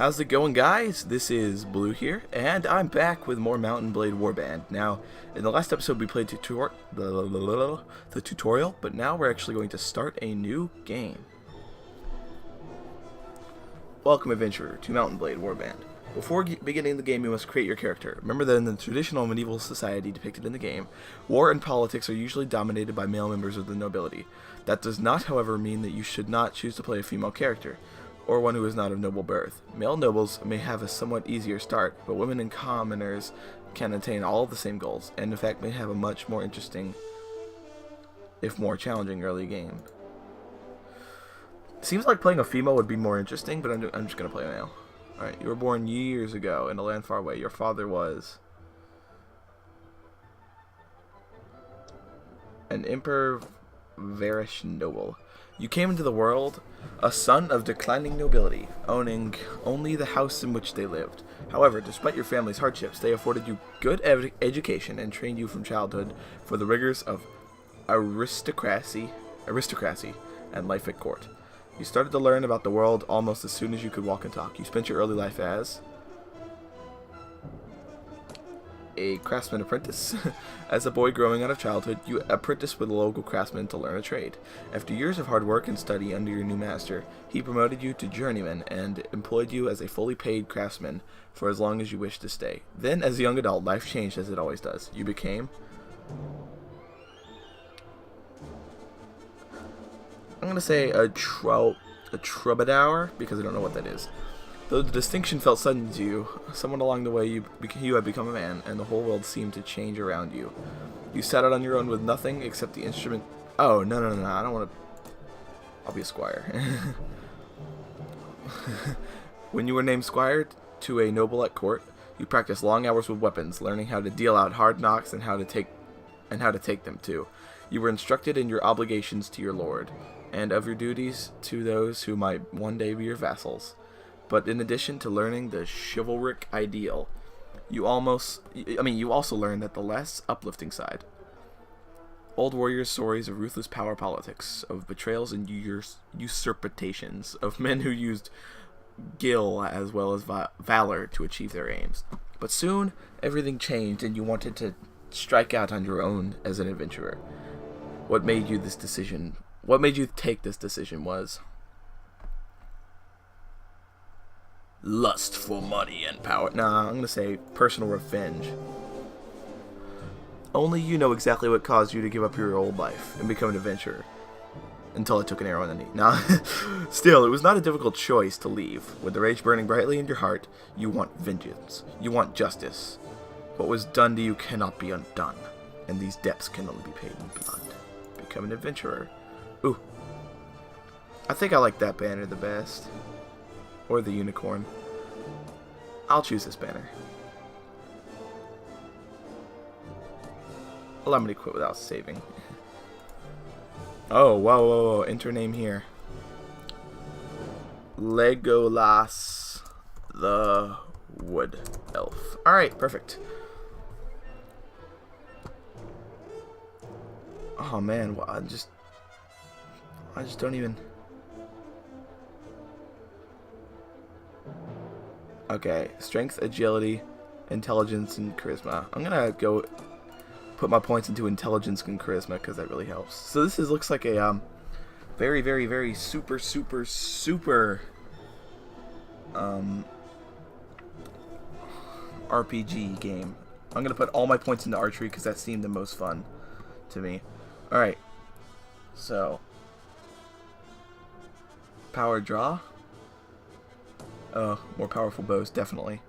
How's it going, guys? This is Blue here, and I'm back with more Mount and Blade Warband. Now, in the last episode we played the tutorial, but now we're actually going to start a new game. Welcome, adventurer, to Mount and Blade Warband. Before beginning the game, you must create your character. Remember that in the traditional medieval society depicted in the game, war and politics are usually dominated by male members of the nobility. That does not, however, mean that you should not choose to play a female character, or one who is not of noble birth. Male nobles may have a somewhat easier start, but women and commoners can attain all of the same goals, and in fact may have a much more interesting, if more challenging, early game. Seems like playing a female would be more interesting, but I'm just going to play a male. Alright, you were born years ago in a land far away. Your father was an impoverished noble. You came into the world a son of declining nobility, owning only the house in which they lived. However, despite your family's hardships, they afforded you good education and trained you from childhood for the rigors of aristocracy and life at court. You started to learn about the world almost as soon as you could walk and talk. You spent your early life as a craftsman apprentice. As a boy growing out of childhood, you apprenticed with a local craftsman to learn a trade. After years of hard work and study under your new master, he promoted you to journeyman and employed you as a fully paid craftsman for as long as you wished to stay. Then, as a young adult, life changed as it always does. You became... I'm going to say a troubadour, because I don't know what that is. Though the distinction felt sudden to you, somewhat along the way you had become a man, and the whole world seemed to change around you. You set out on your own with nothing except the instrument... Oh, no, I don't want to... I'll be a squire. When you were named squire to a noble at court, you practiced long hours with weapons, learning how to deal out hard knocks and how to take them too. You were instructed in your obligations to your lord, and of your duties to those who might one day be your vassals. But in addition to learning the chivalric ideal, you also learned that the less uplifting side. Old warriors' stories of ruthless power politics, of betrayals and usurpations, of men who used gil as well as valor to achieve their aims. But soon, everything changed and you wanted to strike out on your own as an adventurer. What made you take this decision was lust for money and power. Nah, I'm gonna say personal revenge. Only you know exactly what caused you to give up your old life and become an adventurer. Until I took an arrow in the knee. Now, still, it was not a difficult choice to leave. With the rage burning brightly in your heart, you want vengeance. You want justice. What was done to you cannot be undone, and these debts can only be paid in blood. Become an adventurer. Ooh. I think I like that banner the best. Or the unicorn. I'll choose this banner. Allow me to quit without saving. Oh, whoa. Enter name here. Legolas the Wood Elf. Alright, perfect. Oh man, I just don't even... Okay, strength, agility, intelligence, and charisma. I'm gonna go put my points into intelligence and charisma because that really helps. So this looks like a very super RPG game. I'm gonna put all my points into archery because that seemed the most fun to me. Alright, so power draw. More powerful bows, definitely.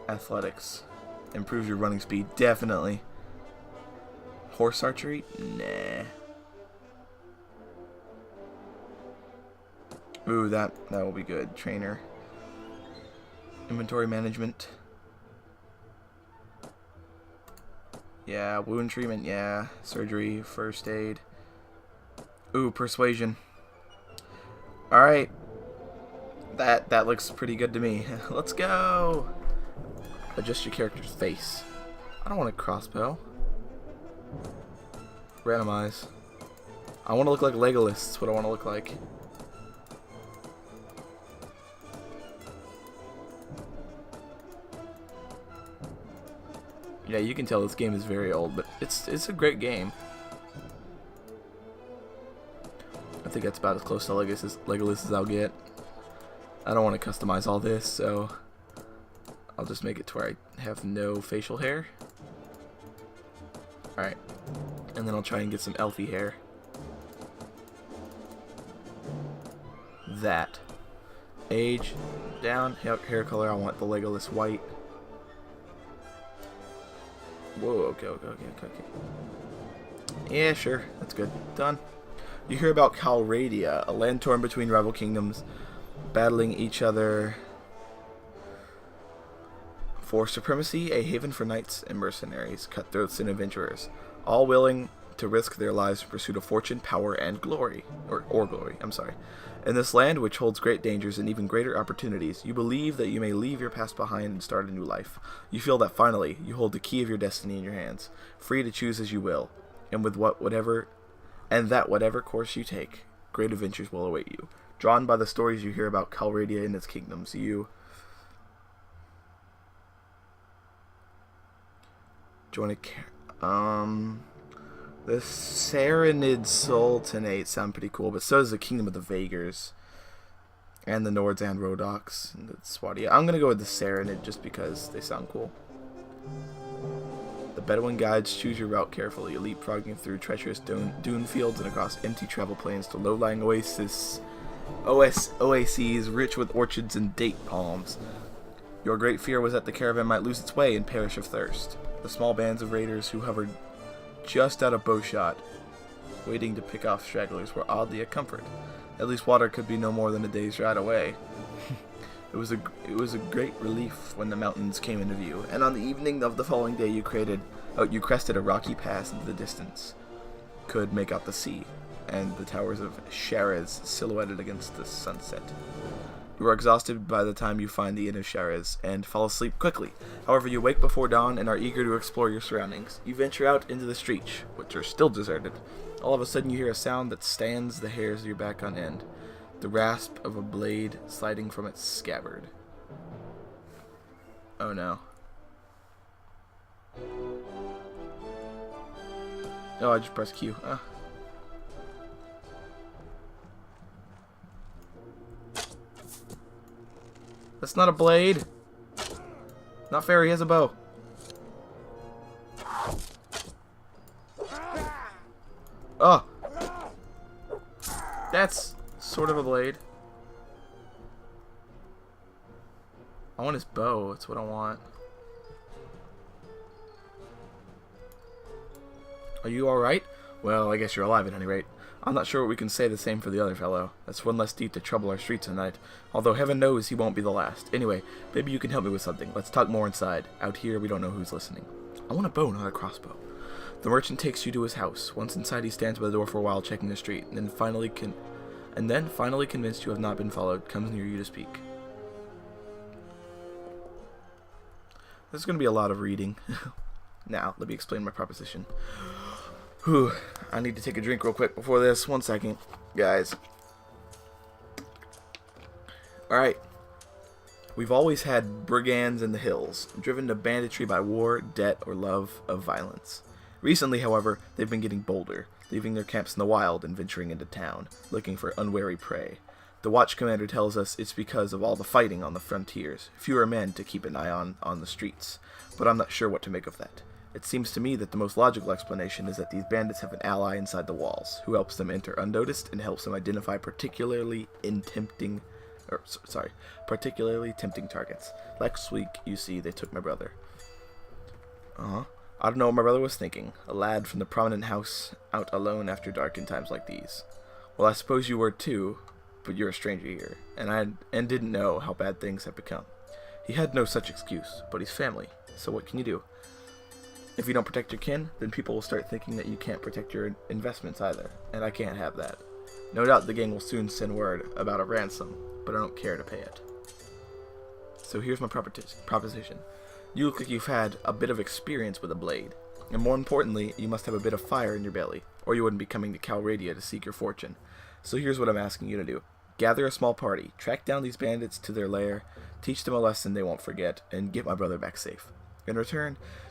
Athletics. Improves your running speed, definitely. Horse archery? Nah. Ooh, that will be good. Trainer. Inventory management. Yeah, wound treatment, yeah. Surgery, first aid. Ooh, persuasion. Alright. That looks pretty good to me. Let's go! Adjust your character's face. I don't want a crossbow. Randomize. I want to look like Legolas. That's what I want to look like. Yeah, you can tell this game is very old, but it's a great game. I think that's about as close to Legolas as I'll get. I don't want to customize all this, so I'll just make it to where I have no facial hair. Alright. And then I'll try and get some elfy hair. That. Age. Down. Hair color, I want the Legolas white. Whoa, okay. Yeah, sure. That's good. Done. You hear about Calradia, a land torn between rival kingdoms, battling each other for supremacy, a haven for knights and mercenaries, cutthroats and adventurers, all willing to risk their lives in pursuit of fortune, power, and glory. Or glory, I'm sorry. In this land, which holds great dangers and even greater opportunities, you believe that you may leave your past behind and start a new life. You feel that finally, you hold the key of your destiny in your hands, free to choose as you will, and whatever course you take, great adventures will await you. Drawn by the stories you hear about Calradia and its kingdoms, you join the Saranid Sultanate sound pretty cool, but so does the Kingdom of the Vaegrs and the Nords and Rodoks and the Swadia. I'm gonna go with the Saranid just because they sound cool. The Bedouin guides choose your route carefully, leapfrogging through treacherous dune fields and across empty travel plains to low-lying oases rich with orchards and date palms. Your great fear was that the caravan might lose its way and perish of thirst. The small bands of raiders who hovered just out of bowshot, waiting to pick off stragglers, were oddly a comfort. At least water could be no more than a day's ride away. It was a great relief when the mountains came into view, and on the evening of the following day you crested a rocky pass into the distance. Could make out the sea, and the towers of Sharez silhouetted against the sunset. You are exhausted by the time you find the inn of Sharez, and fall asleep quickly. However, you wake before dawn and are eager to explore your surroundings. You venture out into the streets, which are still deserted. All of a sudden you hear a sound that stands the hairs of your back on end. The rasp of a blade sliding from its scabbard. Oh no. Oh, I just pressed Q. That's not a blade. Not fair, he has a bow. Oh. That's sort of a blade. I want his bow. That's what I want. Are you alright? Well, I guess you're alive at any rate. I'm not sure we can say the same for the other fellow. That's one less deed to trouble our streets tonight. Although heaven knows he won't be the last. Anyway, maybe you can help me with something. Let's talk more inside. Out here, we don't know who's listening. I want a bow, not a crossbow. The merchant takes you to his house. Once inside, he stands by the door for a while, checking the street, and then finally convinced you have not been followed, comes near you to speak. There's going to be a lot of reading. Now, let me explain my proposition. Whew, I need to take a drink real quick before this. 1 second, guys. Alright. We've always had brigands in the hills, driven to banditry by war, debt, or love of violence. Recently, however, they've been getting bolder, leaving their camps in the wild and venturing into town, looking for unwary prey. The watch commander tells us it's because of all the fighting on the frontiers, fewer men to keep an eye on the streets, but I'm not sure what to make of that. It seems to me that the most logical explanation is that these bandits have an ally inside the walls, who helps them enter unnoticed and helps them identify particularly tempting targets. Last week, you see, they took my brother. I don't know what my brother was thinking. A lad from the prominent house, out alone after dark in times like these. Well, I suppose you were too, but you're a stranger here, and didn't know how bad things have become. He had no such excuse, but he's family, so what can you do? If you don't protect your kin, then people will start thinking that you can't protect your investments either, and I can't have that. No doubt the gang will soon send word about a ransom, but I don't care to pay it. So here's my proposition. You look like you've had a bit of experience with a blade, and more importantly, you must have a bit of fire in your belly, or you wouldn't be coming to Calradia to seek your fortune. So here's what I'm asking you to do. Gather a small party, track down these bandits to their lair, teach them a lesson they won't forget, and get my brother back safe. In return,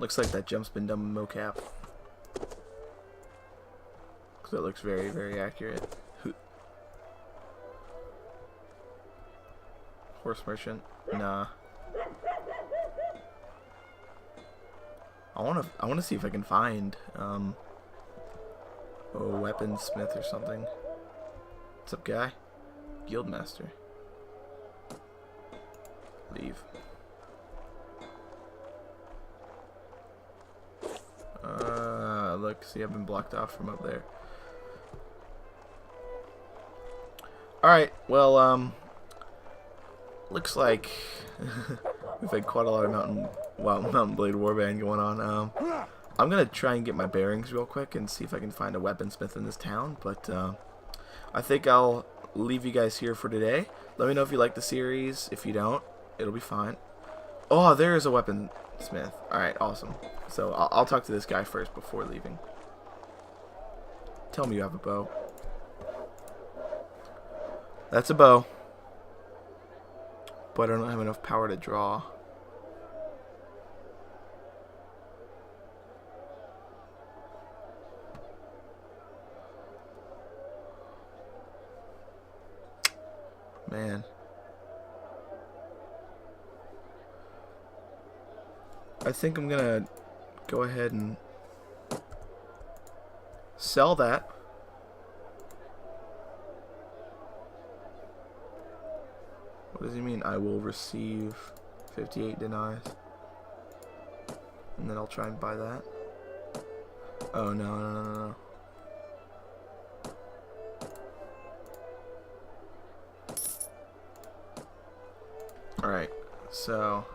Looks like that jump's been done with mocap. Because it looks very, very accurate. Horse merchant? Nah. I wanna see if I can find a weaponsmith or something. What's up, guy? Guildmaster. Leave. Look, see, I've been blocked off from up there. Alright, well, looks like we've had quite a lot of Mountain Blade Warband going on. I'm gonna try and get my bearings real quick and see if I can find a weaponsmith in this town, but I think I'll leave you guys here for today. Let me know if you like the series. If you don't, it'll be fine. Oh, there is a weaponsmith. Alright, awesome. So I'll talk to this guy first before leaving. Tell me you have a bow. That's a bow. But I don't have enough power to draw. Man. I think I'm gonna go ahead and sell that. What does he mean? I will receive 58 denies. And then I'll try and buy that. Oh, no. Alright, so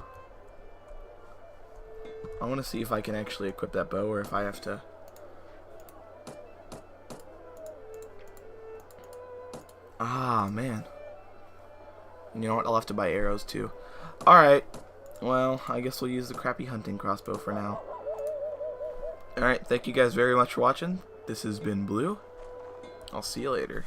I want to see if I can actually equip that bow or if I have to. Ah, man. You know what? I'll have to buy arrows too. Alright. Well, I guess we'll use the crappy hunting crossbow for now. Alright, thank you guys very much for watching. This has been Blue. I'll see you later.